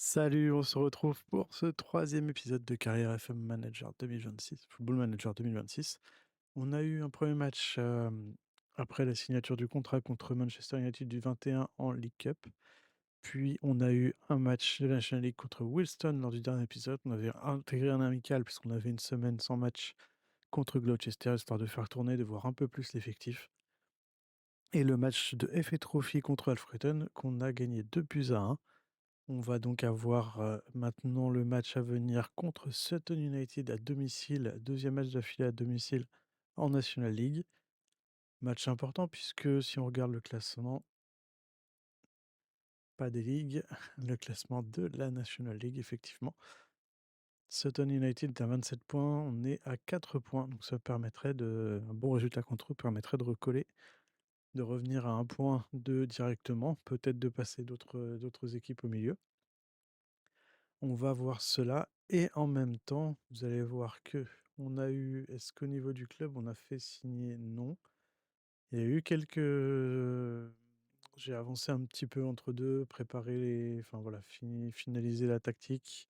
Salut, on se retrouve pour ce troisième épisode de Carrière FM Manager 2026, Football Manager 2026. On a eu un premier match après la signature du contrat contre Manchester United du 21 en League Cup. Puis on a eu un match de la National League contre Wilston lors du dernier épisode. On avait intégré un amical puisqu'on avait une semaine sans match contre Gloucester, histoire de faire tourner, de voir un peu plus l'effectif. Et le match de FA Trophy contre Alfreton qu'on a gagné 2-1. On va donc avoir maintenant le match à venir contre Sutton United à domicile, deuxième match d'affilée à domicile en National League. Match important puisque si on regarde le classement, pas des ligues, le classement de la National League, effectivement. Sutton United est à 27 points, on est à 4 points, donc ça permettrait un bon résultat contre eux permettrait de recoller, de revenir à un point d'eux directement, peut-être de passer d'autres équipes au milieu. On va voir cela et en même temps, vous allez voir que on a eu est-ce qu'au niveau du club, on a fait signer? Non. Il y a eu j'ai avancé un petit peu entre 2, préparer enfin voilà, finaliser la tactique,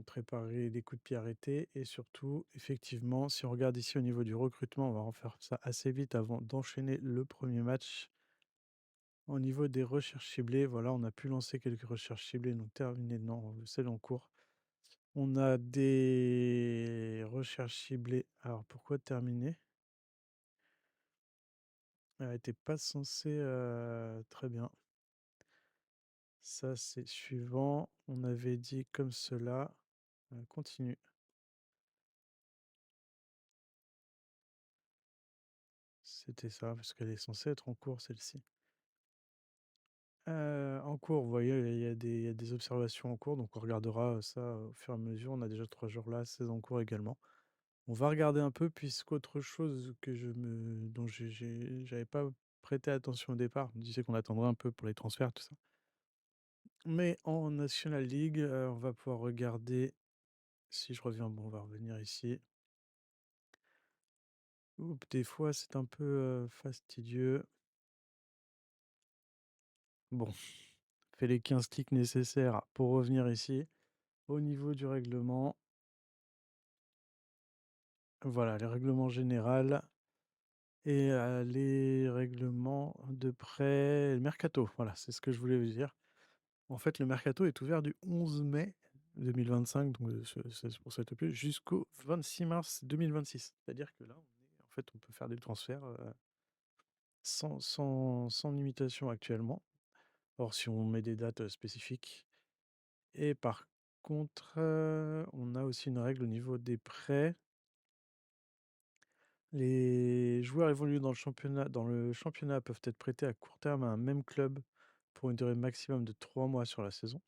préparer des coups de pied arrêtés et surtout, effectivement, si on regarde ici au niveau du recrutement, on va en faire ça assez vite avant d'enchaîner le premier match. Au niveau des recherches ciblées, voilà, on a pu lancer quelques recherches ciblées, donc terminé, non, celles en cours. On a des recherches ciblées. Alors pourquoi terminer? Elle était pas censée, très bien. Ça, c'est suivant. On avait dit comme cela. Continue. C'était ça, parce qu'elle est censée être en cours, celle-ci. En cours, vous voyez, il y a des observations en cours, donc on regardera ça au fur et à mesure. On a déjà 3 jours là, 16 en cours également. On va regarder un peu puisqu'autre chose dont j'avais pas prêté attention au départ, je me disais qu'on attendrait un peu pour les transferts, tout ça. Mais en National League, on va pouvoir regarder si je reviens, bon, on va revenir ici. Oups, des fois, c'est un peu, fastidieux. Bon, fait les 15 clics nécessaires pour revenir ici. Au niveau du règlement, voilà, les règlements général et les règlements de prêt, le mercato, voilà, c'est ce que je voulais vous dire. En fait, le mercato est ouvert du 11 mai 2025, donc c'est pour cette EP, jusqu'au 26 mars 2026. C'est-à-dire que là, on peut faire des transferts sans limitation actuellement. Or, si on met des dates spécifiques. Et par contre, on a aussi une règle au niveau des prêts. Les joueurs évoluant dans le championnat peuvent être prêtés à court terme à un même club pour une durée maximum de 3 mois sur la saison.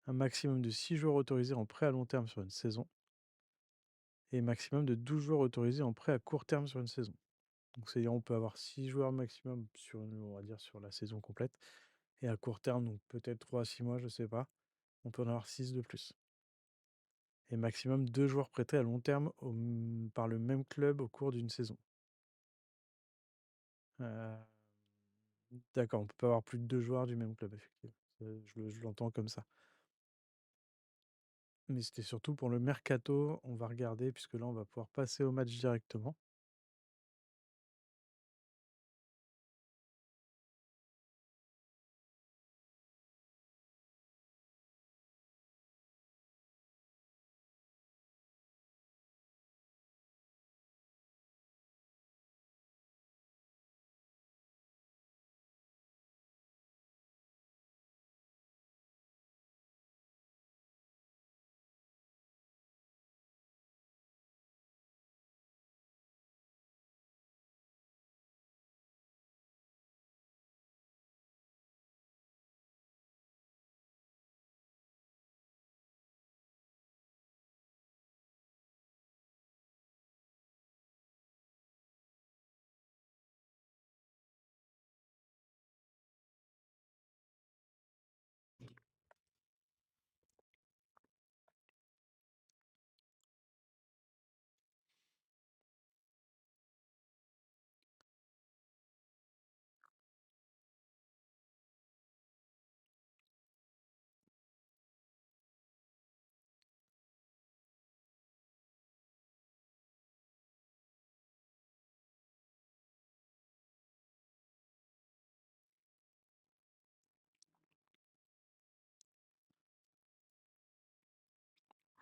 Un maximum de 6 joueurs autorisés en prêt à long terme sur une saison. Et maximum de 12 joueurs autorisés en prêt à court terme sur une saison. Donc c'est-à-dire on peut avoir 6 joueurs maximum on va dire sur la saison complète. Et à court terme, donc peut-être 3 à 6 mois, je sais pas, on peut en avoir 6 de plus. Et maximum 2 joueurs prêtés à long terme par le même club au cours d'une saison. Heu, d'accord, on peut pas avoir plus de 2 joueurs du même club, effectivement. Je l'entends comme ça. Mais c'était surtout pour le mercato, on va regarder puisque là, on va pouvoir passer au match directement.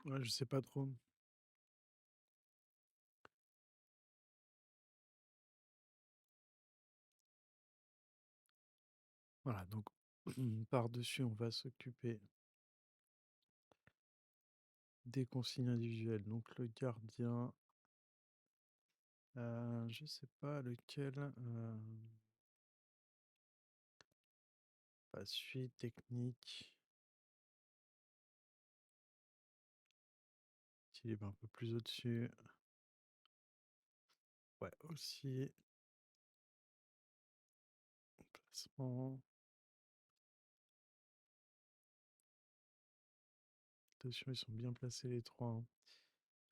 Ouais, je sais pas trop. Voilà, donc par-dessus, on va s'occuper des consignes individuelles. Donc le gardien, je sais pas lequel. Pas suite, technique. S'il est un peu plus au-dessus. Ouais, aussi. Placement. Attention, ils sont bien placés les trois, hein.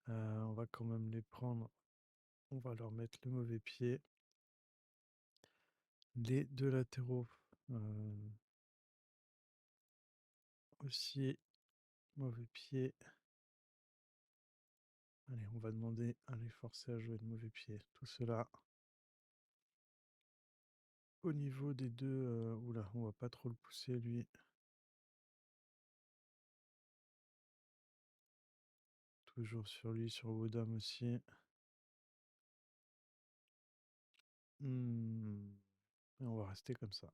On va quand même les prendre. On va leur mettre le mauvais pied. Les deux latéraux. Aussi, mauvais pied. Allez, on va demander à les forcer à jouer de mauvais pied. Tout cela. Au niveau des deux, oula, on va pas trop le pousser lui. Toujours sur lui, sur Woodham aussi. Et on va rester comme ça.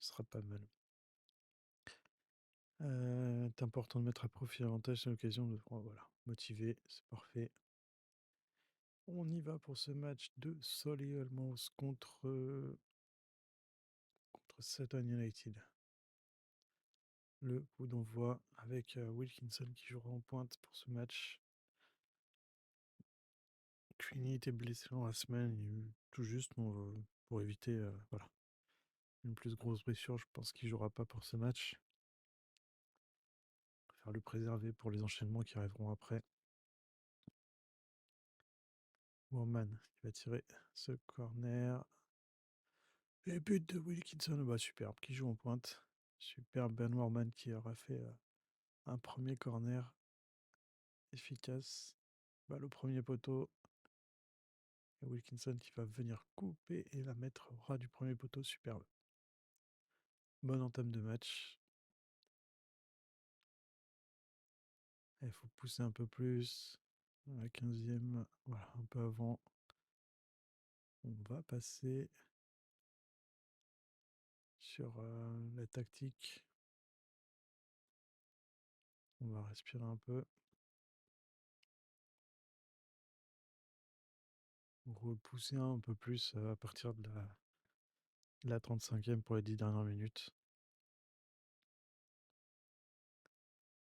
Ce sera pas mal. C'est important de mettre à profit l'avantage, c'est l'occasion de. Oh, voilà, motivé, c'est parfait. On y va pour ce match de Solihull Almous contre Sutton United. Le coup d'envoi avec Wilkinson qui jouera en pointe pour ce match. Queenie était blessé dans la semaine, tout juste pour éviter voilà, une plus grosse blessure. Je pense qu'il jouera pas pour ce match. On va faire le préserver pour les enchaînements qui arriveront après. Warman qui va tirer ce corner. Et but de Wilkinson, bah superbe, qui joue en pointe. Superbe Ben Warman qui aura fait un premier corner efficace. Balle au premier poteau. Et Wilkinson qui va venir couper et la mettre au ras du premier poteau. Superbe. Bonne entame de match. Il faut pousser un peu plus. La 15e, voilà, un peu avant. On va passer sur la tactique. On va respirer un peu. Repousser un peu plus à partir de la 35e pour les 10 dernières minutes.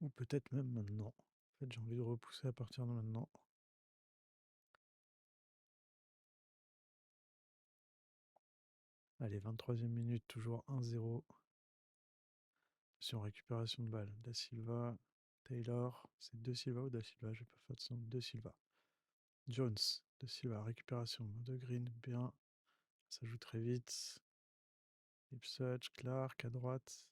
Ou peut-être même maintenant. En fait, j'ai envie de repousser à partir de maintenant. Allez, 23e minute, toujours 1-0. Sur récupération de balle. Da Silva, Taylor. C'est De Silva ou Da Silva? Je vais pas faire de son. De Silva. Jones, De Silva, récupération de Green, bien. Ça joue très vite. Ipswich, Clark à droite.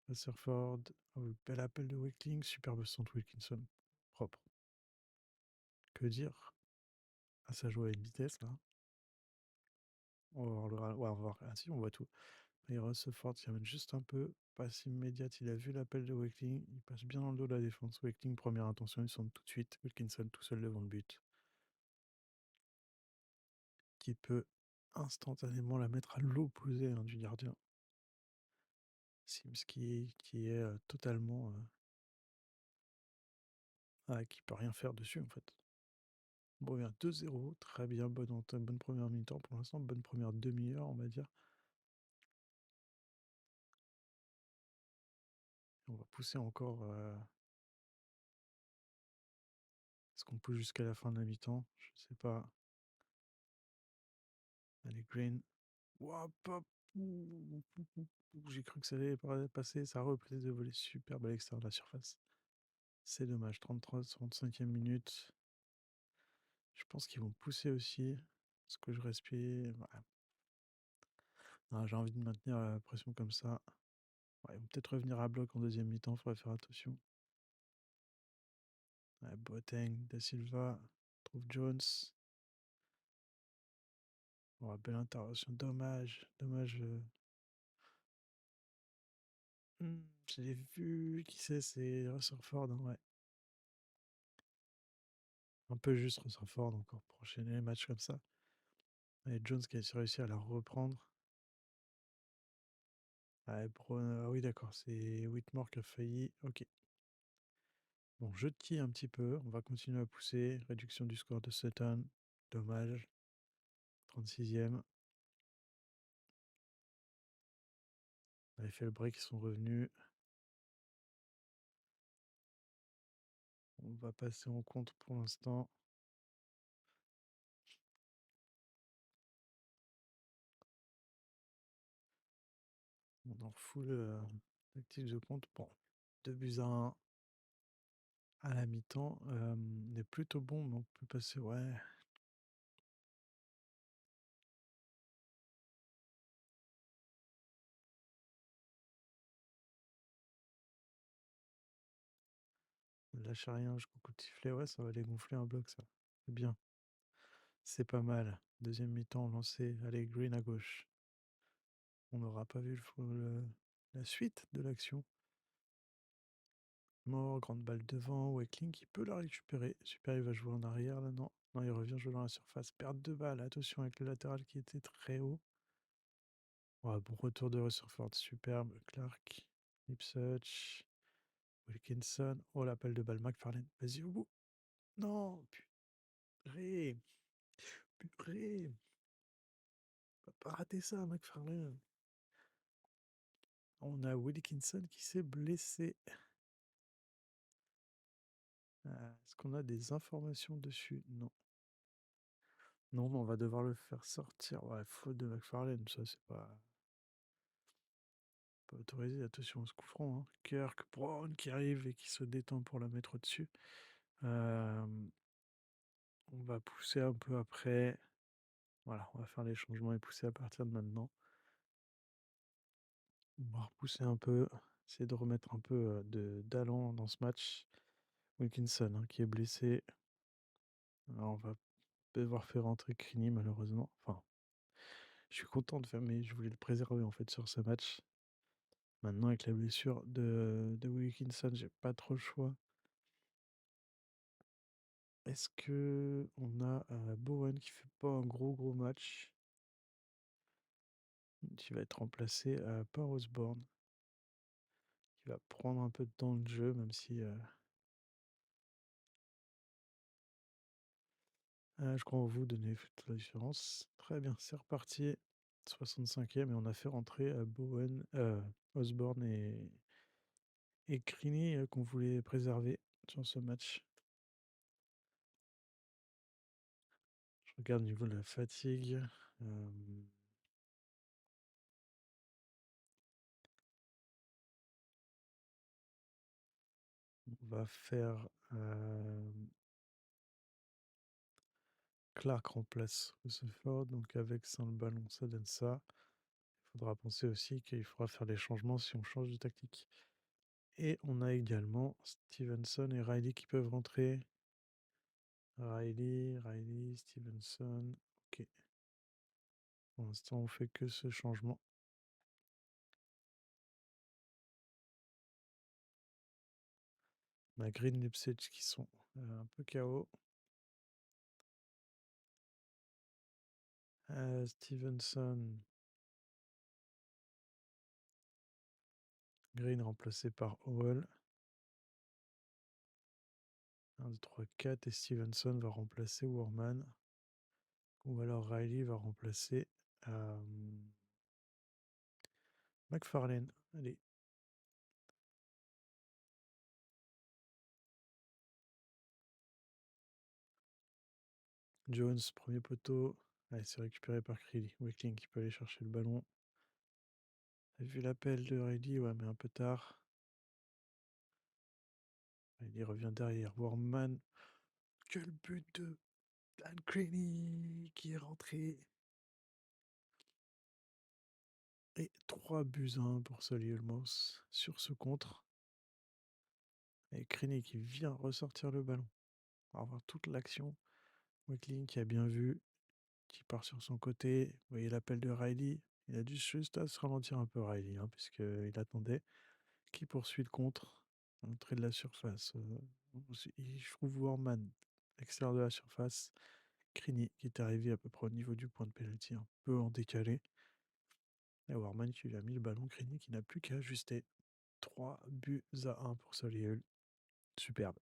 Rutherford. Oh, bel appel de Wakeling. Superbe centre Wilkinson. Propre. Que dire? Ah, ça joue à une vitesse là. On va voir ouais, on va voir. Ah si, on voit tout. Et Rutherford qui amène juste un peu. Passe immédiate. Il a vu l'appel de Wakeling. Il passe bien dans le dos de la défense. Wakeling, première intention. Il centre tout de suite. Wilkinson tout seul devant le but. Qui peut instantanément la mettre à l'opposé du gardien. Sims qui est totalement. Qui peut rien faire dessus en fait. Bon, on revient 2-0, très bien, bonne première mi-temps pour l'instant, bonne première demi-heure, on va dire. On va pousser encore. Est-ce qu'on pousse jusqu'à la fin de la mi-temps? Je sais pas. Allez, Green. Ouah, pop. J'ai cru que ça allait passer, ça a repris de voler superbe à l'extérieur de la surface. C'est dommage, 33, 35e minute. Je pense qu'ils vont pousser aussi. Ce que je respire. Ouais. Non, j'ai envie de maintenir la pression comme ça. Ouais, ils vont peut-être revenir à bloc en deuxième mi-temps, il faudrait faire attention. Ouais, Boateng, Da Silva, trouve Jones. Oh, belle intervention, dommage. Je l'ai vu. Qui c'est Rutherford, hein, ouais. Un peu juste Rutherford encore pour enchaîner les matchs comme ça. Et Jones qui a réussi à la reprendre. Ouais, ah oui, d'accord, c'est Whitmore qui a failli. Ok. Bon, je tire un petit peu. On va continuer à pousser. Réduction du score de Sutton. Dommage. 36e. On avait fait le break, ils sont revenus. On va passer en compte pour l'instant. On en full actif de compte. Bon, 2 buts à 1 à la mi-temps. On est plutôt bon, mais on peut passer. Ouais. Lâche rien jusqu'au coup de sifflet. Ouais, ça va les gonfler un bloc, ça. C'est bien. C'est pas mal. Deuxième mi-temps lancé. Allez, Green à gauche. On n'aura pas vu la suite de l'action. Mort, grande balle devant. Wakeling qui peut la récupérer. Super, il va jouer en arrière là, non. Non, il revient jouer dans la surface. Perte de balle. Attention avec le latéral qui était très haut. Ouais, bon retour de Rutherford. Superbe. Clark. Ipswich. Wilkinson. Oh, l'appel de balle. McFarlane. Vas-y au bout. Non, purée. Purée. On va pas rater ça, McFarlane. On a Wilkinson qui s'est blessé. Est-ce qu'on a des informations dessus? Non. Non, mais on va devoir le faire sortir. Ouais, faute de McFarlane, ça c'est pas autorisé. Attention au coup franc, hein. Kirk Brown qui arrive et qui se détend pour la mettre au-dessus. Euh, on va pousser un peu après. Voilà, on va faire les changements et pousser à partir de maintenant. On va repousser un peu, essayer de remettre un peu d'allant dans ce match. Wilkinson hein, qui est blessé. Alors, on va devoir faire rentrer Crini malheureusement. Enfin, je suis content de faire, mais je voulais le préserver en fait sur ce match. Maintenant, avec la blessure de Wilkinson, j'ai pas trop le choix. Est-ce que on a Bowen qui fait pas un gros match, qui va être remplacé par Osborne, qui va prendre un peu de temps de jeu, même si je crois en vous donner toute la différence. Très bien, c'est reparti. 65e et on a fait rentrer Bowen, Osborne et Crini qu'on voulait préserver sur ce match. Je regarde au niveau de la fatigue. On va faire Clark remplace Rutherford, donc avec sans le ballon, ça donne ça. Il faudra penser aussi qu'il faudra faire des changements si on change de tactique. Et on a également Stevenson et Riley qui peuvent rentrer. Riley, Stevenson. Ok. Pour l'instant, on fait que ce changement. On a Green et Ipswich qui sont un peu KO. Stevenson. Green remplacé par Howell. 1, 2, 3, 4. Et Stevenson va remplacer Warman. Ou alors Riley va remplacer McFarlane. Allez. Jones, premier poteau. Allez, c'est récupéré par Creedy. Wakeling qui peut aller chercher le ballon. T'as vu l'appel de Riley? Ouais, mais un peu tard. Riley revient derrière. Warman. Quel but de Dan Creedy qui est rentré. Et 3 buts à 1 pour Solihull-Moss sur ce contre. Et Creedy qui vient ressortir le ballon. On va voir toute l'action. Wakeling qui a bien vu, qui part sur son côté. Vous voyez l'appel de Riley. Il a dû juste à se ralentir un peu, Riley, hein, puisqu'il attendait. qui poursuit le contre à l'entrée de la surface. Je trouve Warman, extérieur de la surface. Criny qui est arrivé à peu près au niveau du point de pénalty, un peu en décalé. Et Warman qui lui a mis le ballon. Criny qui n'a plus qu'à ajuster. 3-1 pour Solihull. Superbe.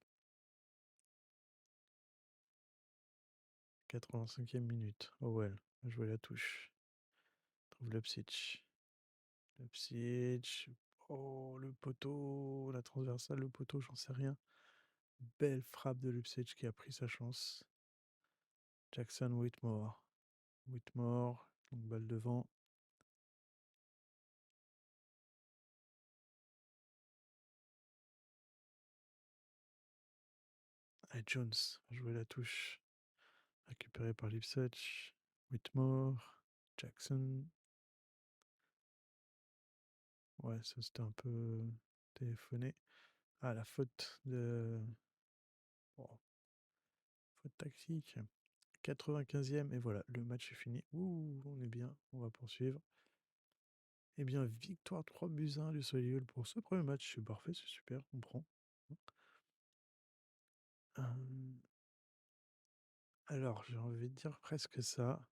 85e minute. Owell a joué la touche. Trouve Leipzig. Leipzig. Oh, le poteau. La transversale, le poteau, j'en sais rien. Belle frappe de Leipzig qui a pris sa chance. Jackson Whitmore. Whitmore, donc balle devant. Et Jones a joué la touche. Récupéré par Leipzig. Whitmore. Jackson. Ouais, ça c'était un peu téléphoné. Ah, la faute de. Oh, faute tactique. 95e, et voilà, le match est fini. Ouh, on est bien, on va poursuivre. Eh bien, victoire 3-1 du Solihull pour ce premier match. C'est parfait, c'est super, on prend. Euh, Alors, j'ai envie de dire presque ça.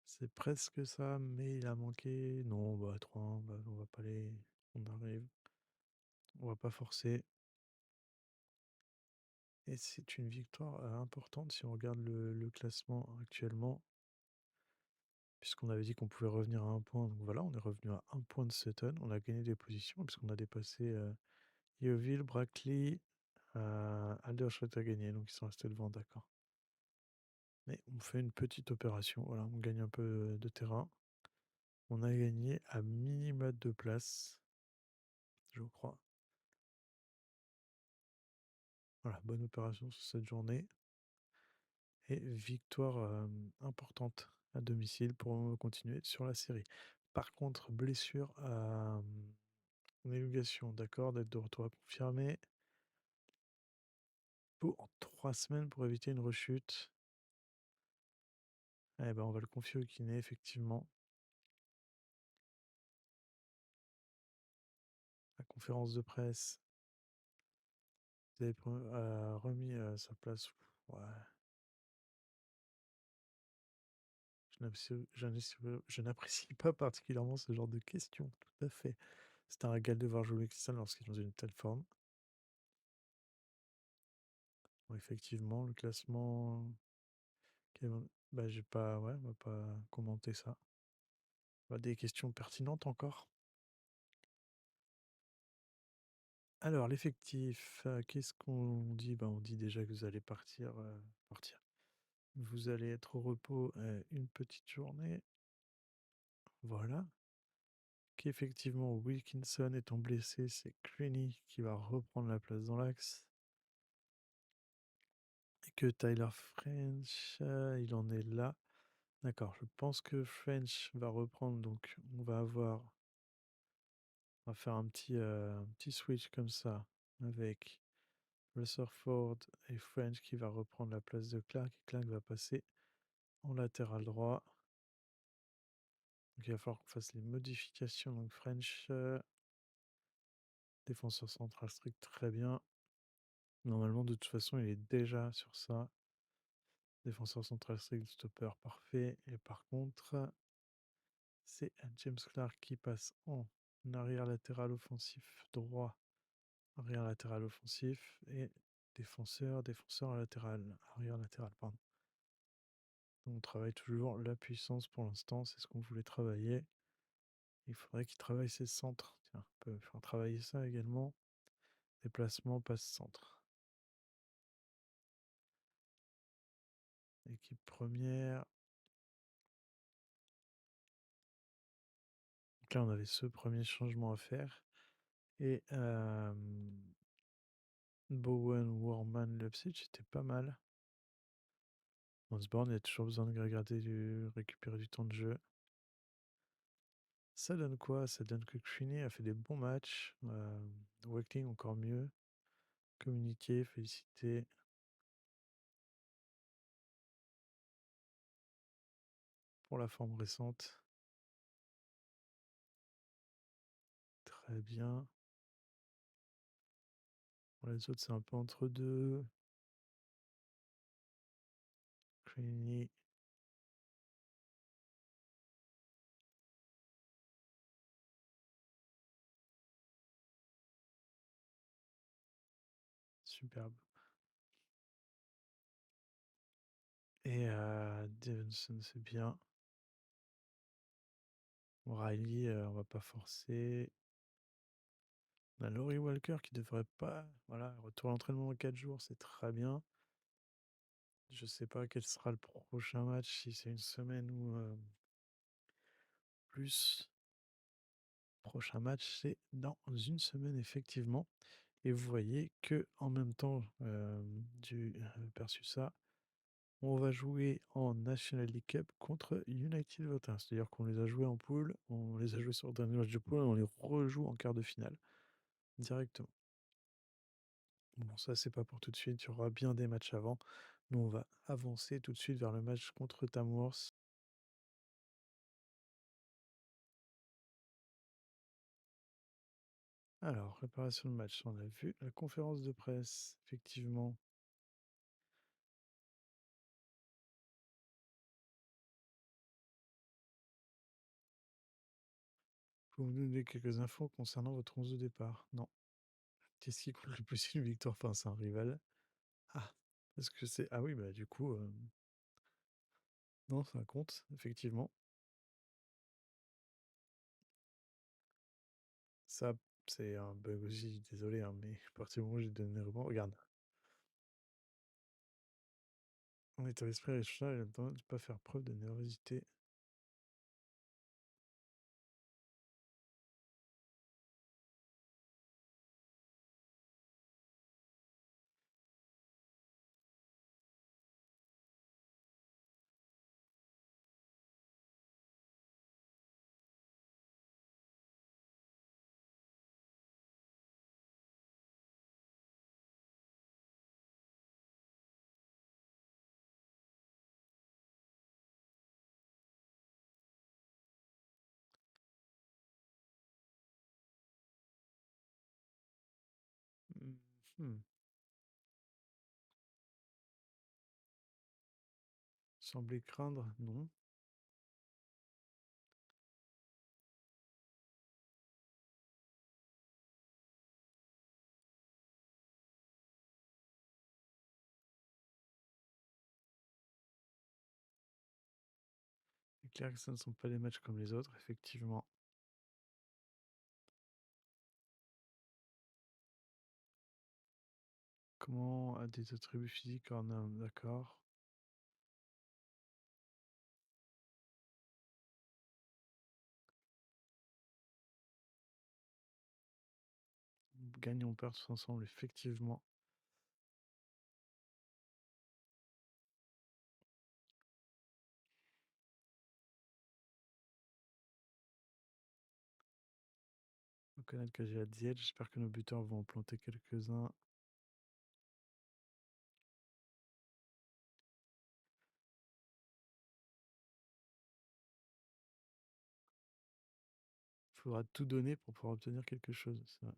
C'est presque ça, mais il a manqué. Non, bah 3-1, bah, on va pas les. On arrive. On va pas forcer. Et c'est une victoire importante si on regarde le classement actuellement, puisqu'on avait dit qu'on pouvait revenir à un point. Donc voilà, on est revenu à un point de Sutton. On a gagné des positions, puisqu'on a dépassé Yeovil, Brackley, Aldershot a gagné, donc ils sont restés devant, d'accord. Mais on fait une petite opération, voilà, on gagne un peu de terrain. On a gagné à minima de place, je crois. Voilà, bonne opération sur cette journée. Et victoire importante à domicile pour continuer sur la série. Par contre, blessure à élongation, d'accord, d'être de retour à confirmer pour 3 semaines pour éviter une rechute. Eh ben, on va le confier au kiné, effectivement. La conférence de presse, vous avez remis sa place. Ouais. Je n'apprécie pas particulièrement ce genre de questions, tout à fait. C'est un régal de voir jouer Christian lorsqu'il est dans une telle forme. Bon, effectivement, le classement. Bah, j'ai pas. Ouais, on va pas commenter ça. Bah, des questions pertinentes encore. Alors, l'effectif, qu'est-ce qu'on dit? Bah, on dit déjà que vous allez partir. Partir. Vous allez être au repos une petite journée. Voilà. Qu'effectivement, Wilkinson étant blessé, c'est Creaney qui va reprendre la place dans l'axe. Et que Tyler French, il en est là. D'accord, je pense que French va reprendre, donc on va faire un petit switch comme ça avec Rutherford et French qui va reprendre la place de Clark. Et Clark va passer en latéral droit. Donc il va falloir qu'on fasse les modifications. Donc French, défenseur central strict, très bien. Normalement, de toute façon, il est déjà sur ça. Défenseur central strict, stopper, parfait. Et par contre, c'est James Clark qui passe en arrière latéral offensif droit, arrière latéral offensif et défenseur latéral, arrière latéral, pardon. Donc on travaille toujours la puissance pour l'instant, c'est ce qu'on voulait travailler. Il faudrait qu'il travaille ses centres. Tiens, on peut faire travailler ça également. Déplacement, passe centre. Équipe première. Donc là, on avait ce premier changement à faire. Et Bowen, Warman, Leipzig, c'était pas mal. Osborne, il y a toujours besoin de récupérer du temps de jeu. Ça donne quoi? Ça donne que Creaney a fait des bons matchs. Wakeling encore mieux. Communiquer, féliciter. pour la forme récente. Très bien. Pour les autres, c'est un peu entre deux. Creamy, superbe. Et Davidson, c'est bien. Riley, on va pas forcer. On a Laurie Walker qui devrait pas. Voilà, retour à l'entraînement en 4 jours, c'est très bien. Je sais pas quel sera le prochain match, si c'est une semaine ou plus. Prochain match, c'est dans une semaine, effectivement. Et vous voyez que en même temps du perçu ça, on va jouer en National League Cup contre United Votin. C'est-à-dire qu'on les a joués en poule, on les a joués sur le dernier match de poule et on les rejoue en quart de finale directement. Bon, ça, c'est pas pour tout de suite. Il y aura bien des matchs avant. Nous, on va avancer tout de suite vers le match contre Tamworth. Alors, préparation de match, on a vu la conférence de presse, effectivement. Pouvez-vous nous donner quelques infos concernant votre 11 de départ? Non. Qu'est-ce qui compte le plus une victoire face à un rival? Ah, parce que c'est. Ah oui, bah du coup, non, ça compte, effectivement. Ça, c'est un bug aussi, désolé, hein, mais à partir du moment où j'ai donné le rebond, regarde. On est à l'esprit et chat, il a besoin de ne pas faire preuve de nervosité. Mhm. Semblait craindre, non. C'est clair que ce ne sont pas des matchs comme les autres, effectivement. Comment à des attributs physiques en homme, d'accord. Gagnons, perd tous ensemble, effectivement. Reconnaître que j'ai la diète, j'espère que nos buteurs vont en planter quelques-uns. Il faudra tout donner pour pouvoir obtenir quelque chose, c'est vrai.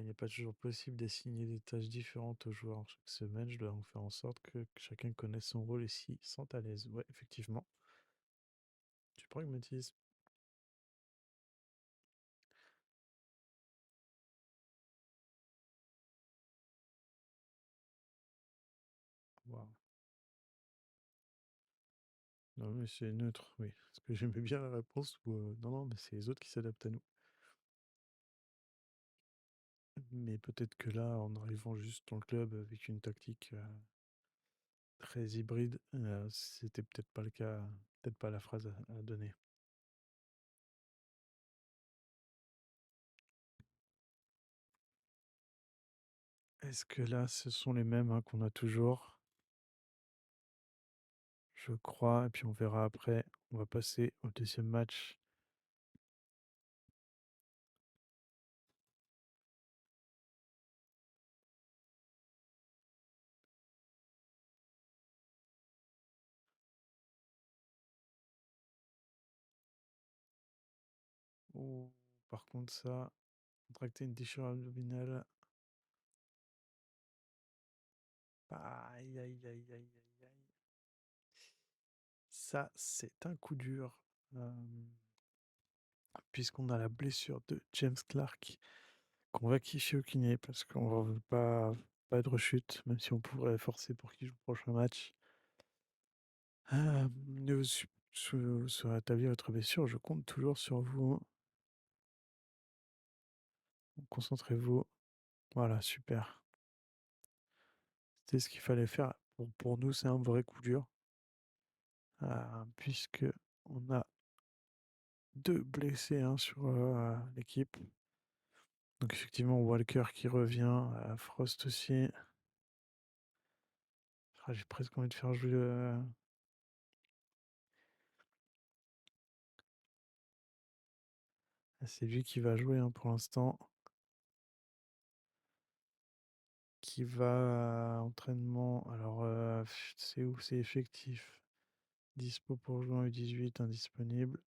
Il n'est pas toujours possible d'assigner des tâches différentes aux joueurs chaque semaine. Je dois donc faire en sorte que chacun connaisse son rôle et s'y sente à l'aise. Ouais, effectivement. Du pragmatisme. Waouh. Non, mais c'est neutre, oui. Parce que j'aimais bien la réponse où non, non, mais c'est les autres qui s'adaptent à nous. Mais peut-être que là, en arrivant juste dans le club avec une tactique très hybride, c'était peut-être pas le cas, peut-être pas la phrase à donner. Est-ce que là, ce sont les mêmes hein, qu'on a toujours? Je crois, et puis on verra après. On va passer au deuxième match. Oh, par contre, ça, contracter une déchirure abdominale. Aïe, aïe, aïe, aïe, aïe, aïe. Ça, c'est un coup dur. euh, Puisqu'on a la blessure de James Clark, qu'on va quicher au kiné parce qu'on ne veut pas de rechute, même si on pourrait forcer pour qu'il joue le prochain match. Sur rétablir votre blessure, je compte toujours sur vous. Concentrez-vous. Voilà, super. C'était ce qu'il fallait faire. Pour nous, c'est un vrai coup dur. Puisque on a deux blessés hein, sur l'équipe. Donc effectivement, Walker qui revient, Frost aussi. J'ai presque envie de faire jouer c'est lui qui va jouer hein, pour l'instant. Qui va entraînement. Alors, c'est où c'est effectif? Dispo pour jouer en U18, indisponible.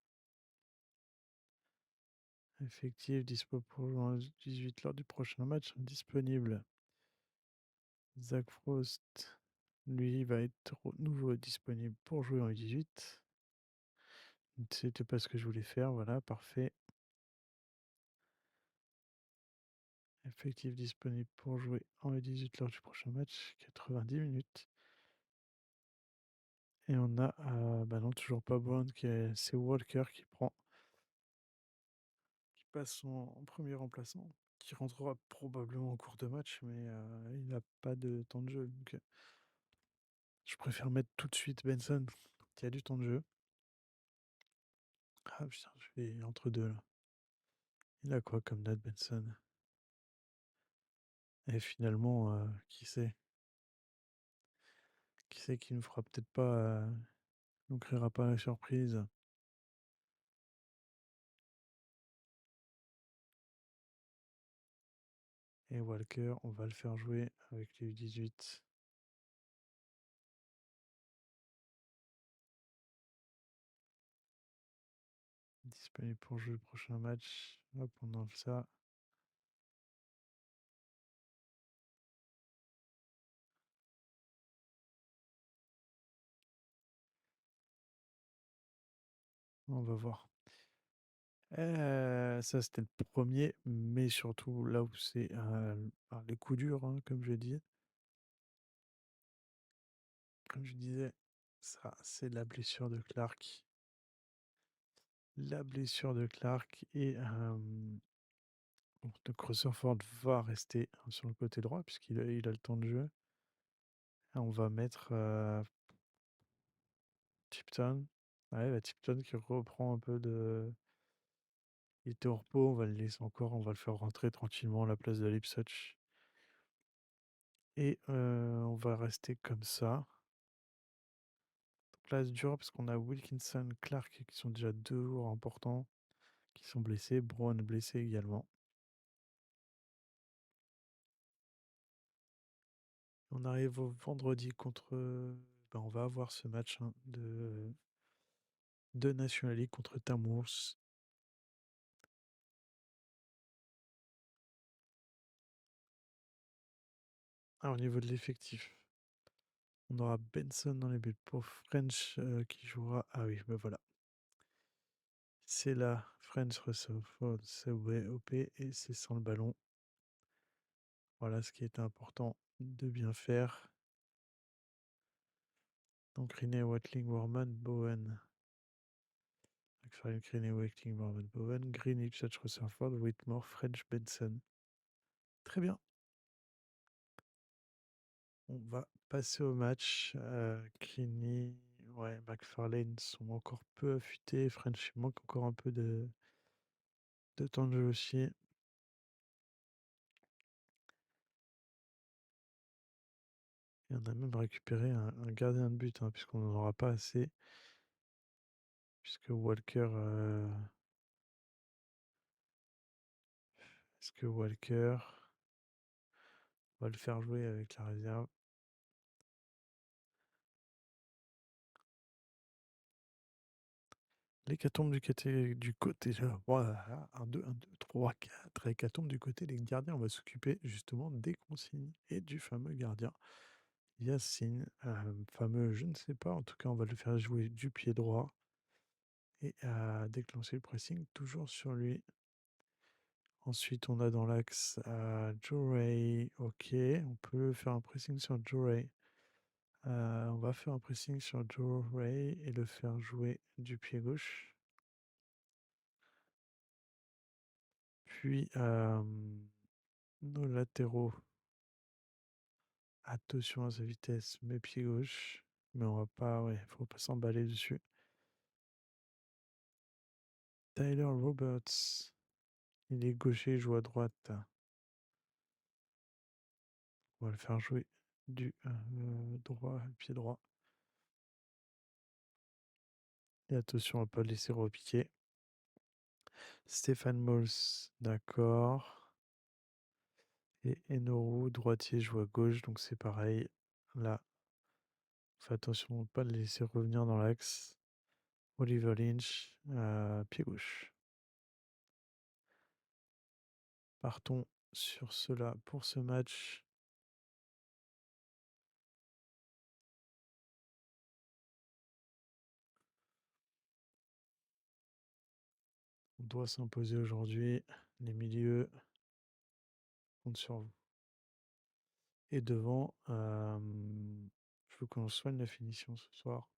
Effectif, dispo pour jouer en U18 lors du prochain match, indisponible. Zach Frost, lui, va être nouveau disponible pour jouer en U18. C'était pas ce que je voulais faire, voilà, parfait. Effectif disponible pour jouer en U18 lors du prochain match, 90 minutes. Et on a, bah non, toujours pas Brown, c'est Walker qui passe en premier remplaçant, qui rentrera probablement en cours de match, mais il n'a pas de temps de jeu. Donc, je préfère mettre tout de suite Benson, qui a du temps de jeu. Ah putain, je vais entre deux là. Il a quoi comme date Benson? Et finalement, qui sait? Qui sait qui nous fera peut-être pas, nous créera pas la surprise. Et Walker, on va le faire jouer avec les U18. Disponible pour jouer le prochain match. Hop, on enlève ça. On va voir. Ça, c'était le premier, mais surtout là où c'est les coups durs, hein, comme je dis. Comme je disais, ça, c'est la blessure de Clark. La blessure de Clark et donc Rutherford va rester sur le côté droit puisqu'il a le temps de jeu. Et on va mettre Tipton. Ouais, bah, Tipton qui reprend un peu de. Il était au repos, on va le laisser encore, on va le faire rentrer tranquillement à la place de Lipsuch. Et on va rester comme ça. Donc là, c'est dur parce qu'on a Wilkinson, Clark qui sont déjà deux joueurs importants qui sont blessés. Brown blessé également. On arrive au vendredi contre. Ben, on va avoir ce match hein, de National League contre Tamworth. Au niveau de l'effectif, on aura Benson dans les buts pour French qui jouera. Ah oui, ben voilà. C'est là, French Rutherford, Subway, OP et c'est sans le ballon. Voilà ce qui est important de bien faire. Donc Riney, Watling, Warman, Bowen. McFarlane, Riney, Watling, Warman, Bowen. Green, Ipswich, Rutherford, Whitmore, French, Benson. Très bien. On va passer au match. Creaney, ouais, McFarlane sont encore peu affûtés. French, il manque encore un peu de temps de jeu aussi. Et on a même récupéré un gardien de but, hein, puisqu'on n'en aura pas assez. Puisque Walker. Est-ce que Walker va le faire jouer avec la réserve? L'hécatombe du côté. 1, 2, 1, 2, 3, 4. L'hécatombe du côté des gardiens. On va s'occuper justement des consignes et du fameux gardien. Yacine, fameux, je ne sais pas. En tout cas, on va le faire jouer du pied droit et déclencher le pressing toujours sur lui. Ensuite, on a dans l'axe Joe Ray. Ok, on peut faire un pressing sur Joe Ray. On va faire un pressing sur Joe Ray et le faire jouer du pied gauche. Puis, nos latéraux. Attention à sa vitesse, mais pied gauche. Mais on va pas, ouais, faut pas s'emballer dessus. Tyler Roberts. Il est gaucher, il joue à droite. On va le faire jouer du droit, pied droit. Et attention à ne pas le laisser repiquer. Stéphane Mols, d'accord. Et Enoru, droitier, joue à gauche, donc c'est pareil. Là, fais attention à ne pas le laisser revenir dans l'axe. Oliver Lynch, pied gauche. Partons sur cela pour ce match. On doit s'imposer aujourd'hui. Les milieux comptent sur vous. Et devant, je veux qu'on soigne la finition ce soir,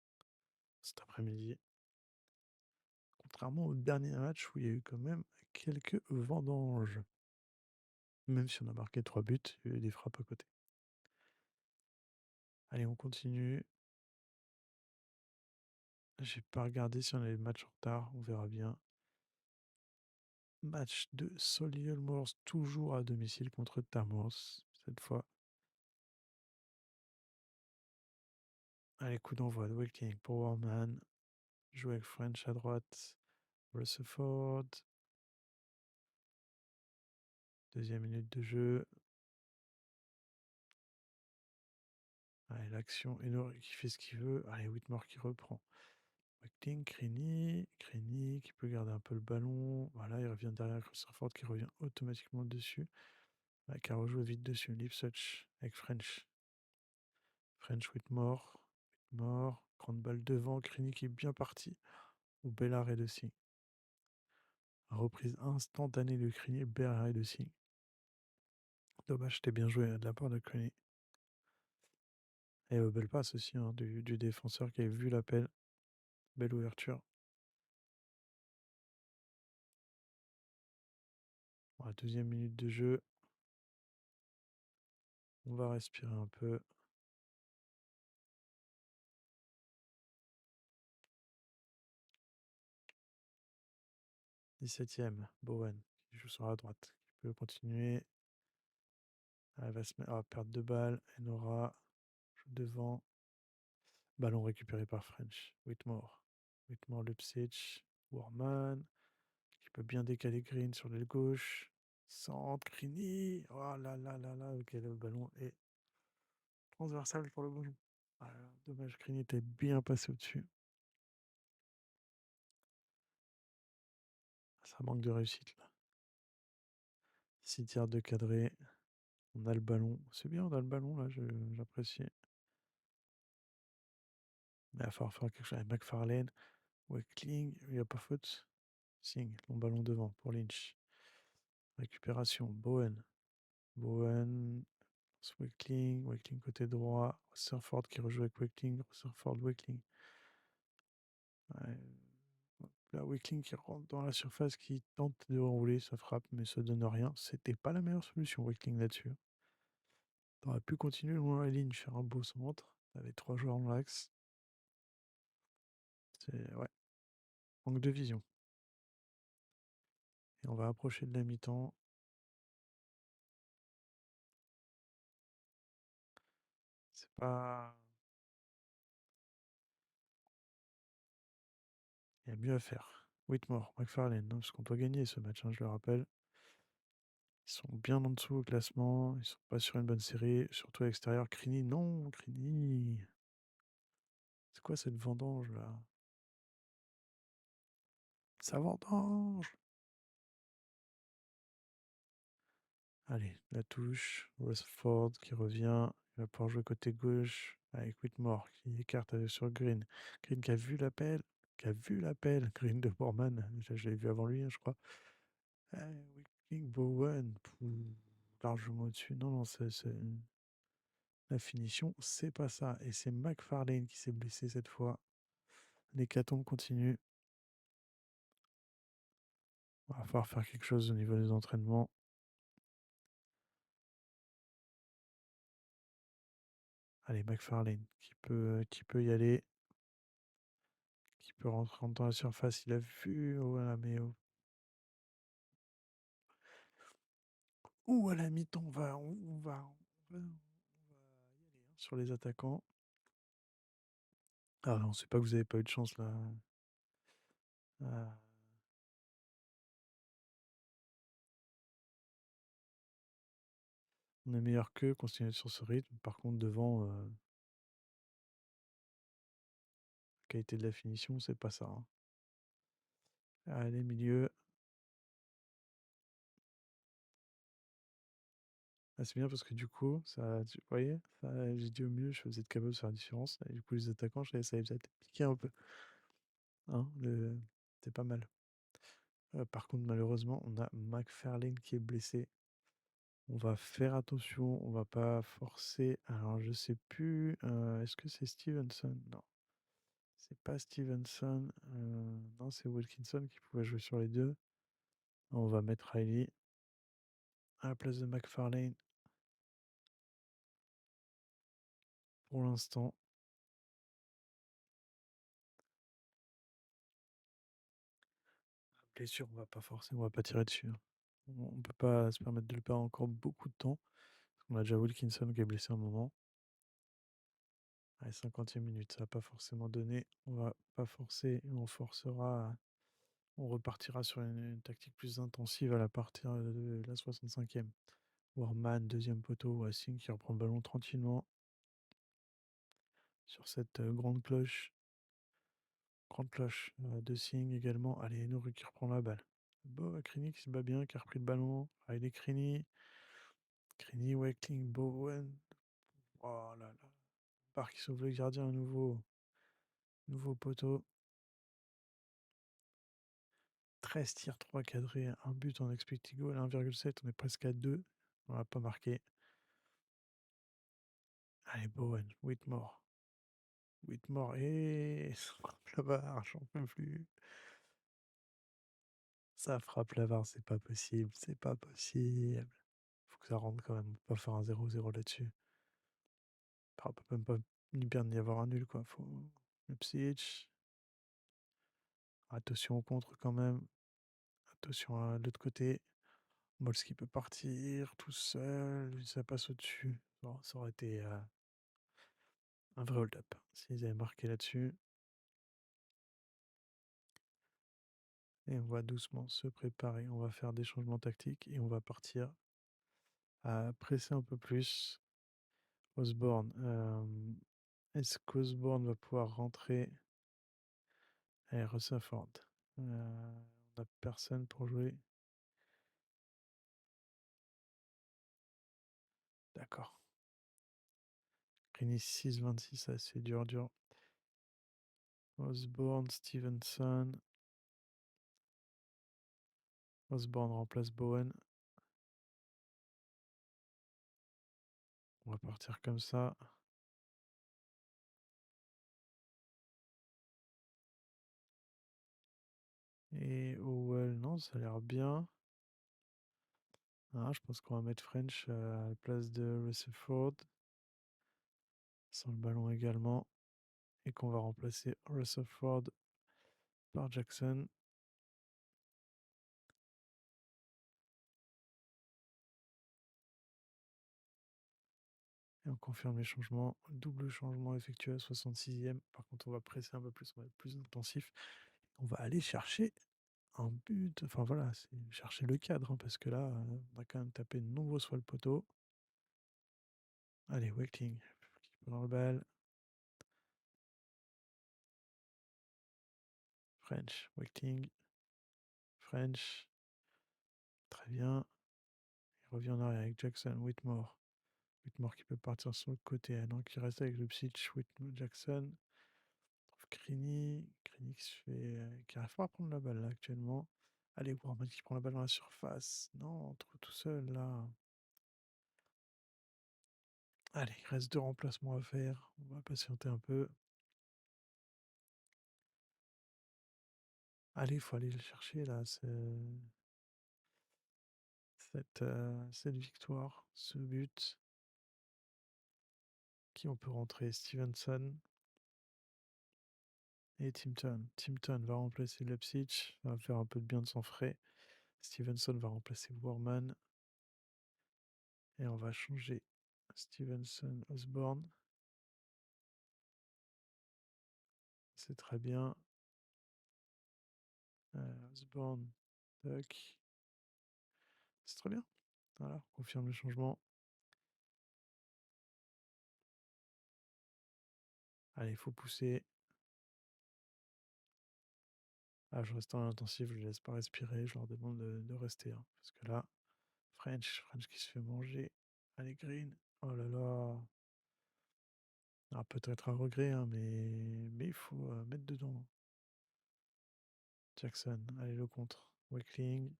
cet après-midi. Contrairement au dernier match où il y a eu quand même quelques vendanges. Même si on a marqué 3 buts, il y a eu des frappes à côté. Allez, on continue. J'ai pas regardé si on a les matchs en retard, on verra bien. Match de Solihull Moors, toujours à domicile contre Tamworth, cette fois. Allez, coup d'envoi de Wakeling pour Warman. Joue avec French à droite. Rutherford. Deuxième minute de jeu. Allez, l'action. Enori qui fait ce qu'il veut. Allez, Whitmore qui reprend. Wakeling, Criny qui peut garder un peu le ballon. Voilà, il revient derrière Rutherford qui revient automatiquement dessus. Qui a rejoué vite dessus. Lipsuch avec French. French Whitmore. Whitmore. Grande balle devant. Criny qui est bien parti. Ou Bellard et de Singh. Reprise instantanée de Criny. Bellard et de Singh. Dommage, c'était bien joué de la part de Criny. Et belle passe aussi du défenseur qui avait vu l'appel. Belle ouverture. Voilà, deuxième minute de jeu. On va respirer un peu. Dix-septième, Bowen qui joue sur la droite, qui peut continuer. Elle va se mettre à perdre de balles. Enora joue devant. Ballon récupéré par French. Whitmore. Whitmore, Lupsic. Warman qui peut bien décaler Green sur l'aile gauche. Centre, Criny. Oh là là là là. Ok, le ballon est transversal pour le ballon. Ah, dommage, Criny était bien passé au-dessus. Ça manque de réussite là. 6 tirs de cadré. On a le ballon. C'est bien, on a le ballon là, j'apprécie. Mais il va falloir faire quelque chose avec McFarlane. Wakeling, il n'y a pas faute. Singh, long ballon devant pour Lynch. Récupération, Bowen. Bowen, Wakeling, Wakeling côté droit. Rutherford qui rejoue avec Wakeling. Rutherford, Wakeling. Ouais. Là, Wakeling qui rentre dans la surface, qui tente de rouler sa frappe, mais ça donne rien. C'était pas la meilleure solution, Wakeling là-dessus. T'aurais pu continuer loin la ligne, faire un beau centre. T'avais 3 joueurs en l'axe. C'est, ouais, manque de vision. Et on va approcher de la mi-temps. C'est pas. Il y a mieux à faire. Whitmore, McFarlane, non, parce qu'on doit gagner ce match, hein, je le rappelle. Ils sont bien en dessous au classement. Ils sont pas sur une bonne série, surtout à l'extérieur. Criny, non, Criny. C'est quoi cette vendange là? Ça vendange. Allez, la touche. Rutherford qui revient. Il va pouvoir jouer côté gauche avec Whitmore qui écarte sur Green. Green qui a vu l'appel. Qui a vu l'appel. Green de Borman. Je l'ai vu avant lui, hein, je crois. Wickling Bowen. Largement au-dessus. Non, non, la finition, c'est pas ça. Et c'est McFarlane qui s'est blessé cette fois. L'hécatombe continue. On va falloir faire quelque chose au niveau des entraînements. Allez, McFarlane qui peut y aller. Qui peut rentrer dans la surface. Il a vu. Oh, voilà, mais à la mi-temps, on va y aller hein, sur les attaquants. Ah non, c'est pas que vous avez pas eu de chance là. Ah, on est meilleur qu'eux, continuer sur ce rythme. Par contre, devant, la qualité de la finition, c'est pas ça, hein. Allez, milieu. Ah, c'est bien parce que du coup, vous voyez, j'ai dit au mieux, je faisais être capable de faire la différence. Et du coup, les attaquants, ça les a peut-être piqué un peu. Hein, c'est pas mal. Par contre, malheureusement, on a McFarlane qui est blessé. On va faire attention, on va pas forcer. Alors, je sais plus, est-ce que c'est Stevenson? Non, c'est pas Stevenson. Non, c'est Wilkinson qui pouvait jouer sur les deux. On va mettre Riley à la place de McFarlane pour l'instant. Blessure, on va pas forcer, on va pas tirer dessus, hein. On peut pas se permettre de le perdre encore beaucoup de temps. On a déjà Wilkinson qui est blessé un moment. Allez, 50e minute, ça va pas forcément donner. On va pas forcer, on forcera. On repartira sur une tactique plus intensive à la partir de la 65e. Warman, deuxième poteau, Wassing qui reprend le ballon tranquillement sur cette grande cloche. Grande cloche de Singh également. Allez, Nourri qui reprend la balle. Bon, Criny qui se bat bien, qui a repris le ballon. Allez, Criny. Criny, Wakeling, Bowen. Oh là là. Par qui sauve le gardien, un nouveau poteau. 13 tirs, 3 cadrés, un but en expected goal, 1,7. On est presque à 2. On n'a pas marqué. Allez, Bowen, Whitmore. Whitmore et ça frappe la barre, j'en peux plus. Ça frappe la barre, c'est pas possible, c'est pas possible. Faut que ça rentre quand même, on peut pas faire un 0-0 là-dessus. On peut même pas ni perdre ni avoir un nul quoi. Faut le psych. Attention au contre quand même. Attention à l'autre côté. Molski peut partir tout seul, ça passe au-dessus. Bon, ça aurait été un vrai hold-up s'ils avaient marqué là-dessus. Et on va doucement se préparer, on va faire des changements tactiques et on va partir à presser un peu plus. Osborne, est-ce qu'Osborne va pouvoir rentrer? Allez, Rutherford. On n'a personne pour jouer. D'accord. Green 6-26, c'est dur, dur. Osborne, Stevenson. Osborne remplace Bowen. On va partir comme ça. Et Howell, non, ça a l'air bien. Ah, je pense qu'on va mettre French à la place de Rutherford. Sans le ballon également. Et qu'on va remplacer Rutherford par Jackson. Et on confirme les changements. Double changement effectué à 66e. Par contre, on va presser un peu plus, on va être plus intensif. On va aller chercher un but. Enfin voilà, c'est chercher le cadre. Hein, parce que là, on a quand même tapé de nombreuses fois le poteau. Allez, Wakeling qui prend la balle. French, Wakeling. French. Très bien. Il revient en arrière avec Jackson, Whitmore. Whitmore qui peut partir sur le côté. Ah non, qui reste avec le pitch. Whitmore, Jackson. Trouve Criny. Criny qui arrive pas à prendre la balle là actuellement. Allez, Warman qui prend la balle dans la surface. Non, on trouve tout seul là. Allez, il reste 2 remplacements à faire. On va patienter un peu. Allez, il faut aller le chercher là. Cette victoire, ce but. Qui on peut rentrer? Stevenson et Timpton. Timpton va remplacer Leipzig, va faire un peu de bien de son frais. Stevenson va remplacer Warman. Et on va changer Stevenson, Osborne. C'est très bien. Osborne, Duck. C'est très bien. Voilà, confirme le changement. Allez, il faut pousser. Ah, je reste en intensif, je ne laisse pas respirer, je leur demande de rester, hein, parce que là, French qui se fait manger. Allez, Green. Oh là là. Ah, peut-être un regret, hein, mais il faut mettre dedans. Jackson, allez, le contre. Wakeling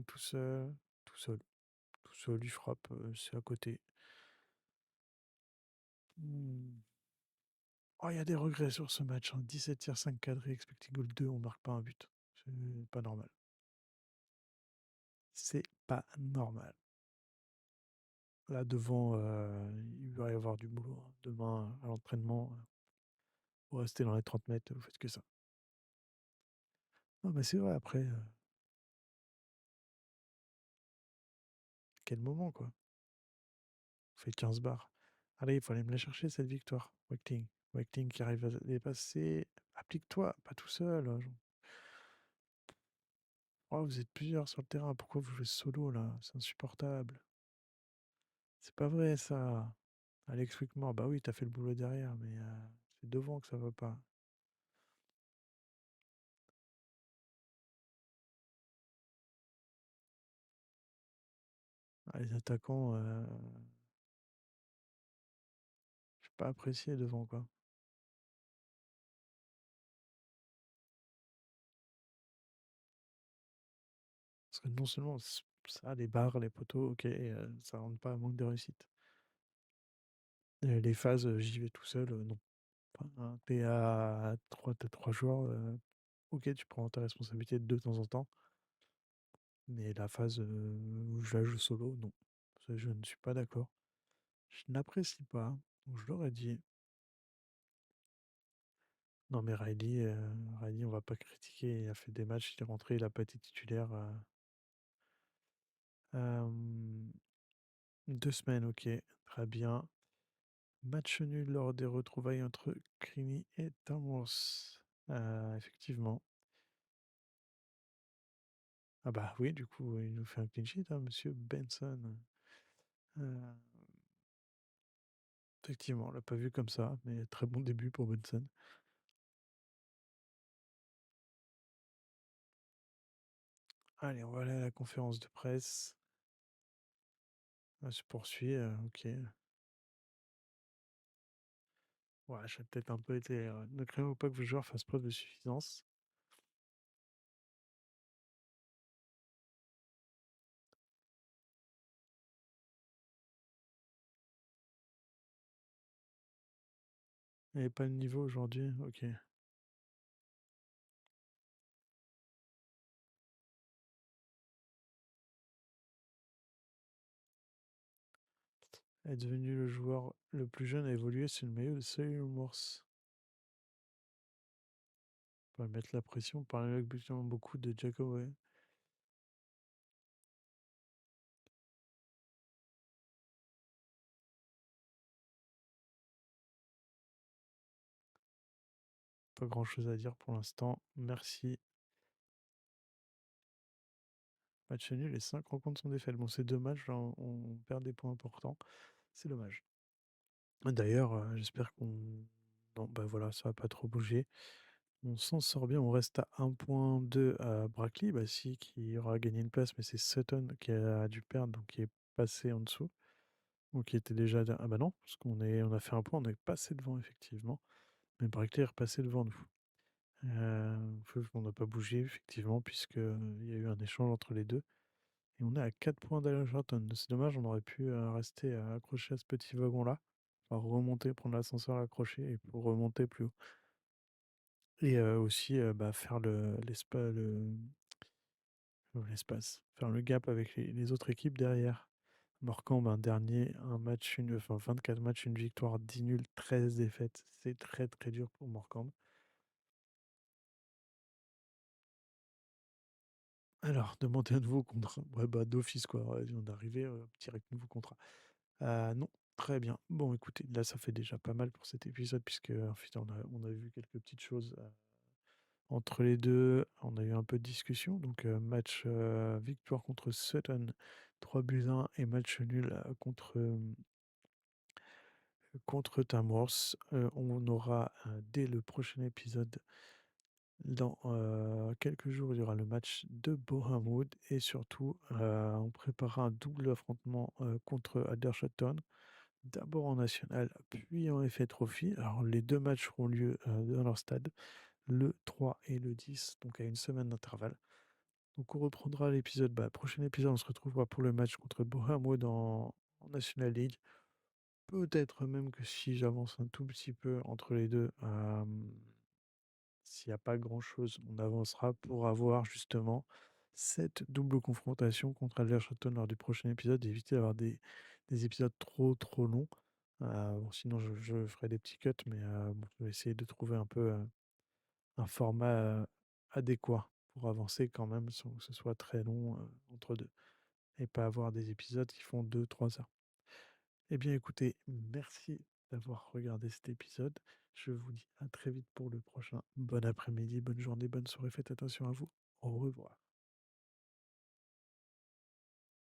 tout seul. Tout seul. Tout seul, il frappe, c'est à côté. Oh, il y a des regrets sur ce match, hein. 17 tirs, 5 cadrés, expected goal 2, on marque pas un but. C'est pas normal. C'est pas normal. Là, devant, il va y avoir du boulot, hein. Demain, à l'entraînement, vous restez dans les 30 mètres, vous faites que ça. Non, mais c'est vrai, après, quel moment, quoi. On fait 15 bars. Allez, il faut aller me la chercher, cette victoire. Wakeling. Wakeling qui arrive à dépasser. Applique-toi, pas tout seul, hein. Oh, vous êtes plusieurs sur le terrain, pourquoi vous jouez solo, là? C'est insupportable. C'est pas vrai, ça. Alex Wickmore, bah oui, t'as fait le boulot derrière, mais c'est devant que ça va pas. Ah, les attaquants, j'ai pas apprécié devant, quoi. Parce que non seulement ça, les barres, les poteaux, ok, ça rentre pas à manque de réussite. Les phases, j'y vais tout seul, non. Enfin, hein, t'as trois joueurs, ok, tu prends ta responsabilité de temps en temps, mais la phase où je la joue solo, non. Ça, je ne suis pas d'accord. Je n'apprécie pas, donc je l'aurais dit. Non, mais Riley, on va pas critiquer. Il a fait des matchs, il est rentré, il a pas été titulaire. 2 semaines, ok, très bien. Match nul lors des retrouvailles entre Crimi et Tamworth. Effectivement. Ah bah oui, du coup, il nous fait un clean sheet, hein, monsieur Benson. Euh, Effectivement, on l'a pas vu comme ça, mais très bon début pour Benson. Allez, on va aller à la conférence de presse. Ça se poursuit, ok. Ouais, j'ai peut-être un peu été. Ne craignez pas que vos joueurs fassent preuve de suffisance. Et pas le niveau aujourd'hui, ok. Est devenu le joueur le plus jeune à évoluer sur le maillot de Sailor Morse. On va mettre la pression, parler beaucoup de Jacob, ouais. Pas grand chose à dire pour l'instant. Merci. Match nul, les 5 rencontres sont défaites. Bon, c'est dommage, là, on perd des points importants. C'est dommage. D'ailleurs, j'espère qu'on. Non, bah voilà, ça va pas trop bouger. On s'en sort bien, on reste à 1 point de, Brackley, bah, si, qui aura gagné une place, mais c'est Sutton qui a dû perdre, donc qui est passé en dessous, ou qui était déjà ah bah non, parce on a fait un point, on est passé devant effectivement, mais Brackley est repassé devant nous. On n'a pas bougé effectivement puisque, il y a eu un échange entre les 2 et on est à 4 points d'Algerton. C'est dommage, on aurait pu, rester, accroché à ce petit wagon-là, enfin remonter, prendre l'ascenseur accroché et pour remonter plus haut et aussi, bah, faire faire le gap avec les autres équipes derrière. Morecambe, ben, dernier, un match, 24 matchs, une victoire, 10 nuls, 13 défaites. C'est très, très dur pour Morecambe. Alors, demander un nouveau contrat. Ouais, bah, d'office, quoi. Ouais, on est arrivé, direct nouveau contrat. Non, très bien. Bon, écoutez, là, ça fait déjà pas mal pour cet épisode puisque, en fait, on a vu quelques petites choses, entre les 2. On a eu un peu de discussion. Donc, match, victoire contre Sutton, 3-1 et match nul, contre Tamworth. On aura, dès le prochain épisode, dans, quelques jours, il y aura le match de Bournemouth et surtout, on préparera un double affrontement, contre Aldershot. D'abord en national, puis en FA Trophy. Alors les 2 matchs auront lieu, dans leur stade, le 3 et le 10, donc à une semaine d'intervalle. Donc on reprendra l'épisode, prochain épisode, on se retrouvera pour le match contre Bournemouth en National League. Peut-être même que si j'avance un tout petit peu entre les 2, s'il y a pas grand-chose, on avancera pour avoir justement cette double confrontation contre Aldershot lors du prochain épisode et éviter d'avoir des épisodes trop, trop longs. Bon sinon je ferai des petits cuts mais bon, je vais essayer de trouver un peu, un format, adéquat pour avancer quand même sans que ce soit très long, entre 2 et pas avoir des épisodes qui font 2 3 heures. Eh bien écoutez, merci d'avoir regardé cet épisode. Je vous dis à très vite pour le prochain. Bon après-midi, bonne journée, bonne soirée, faites attention à vous. Au revoir.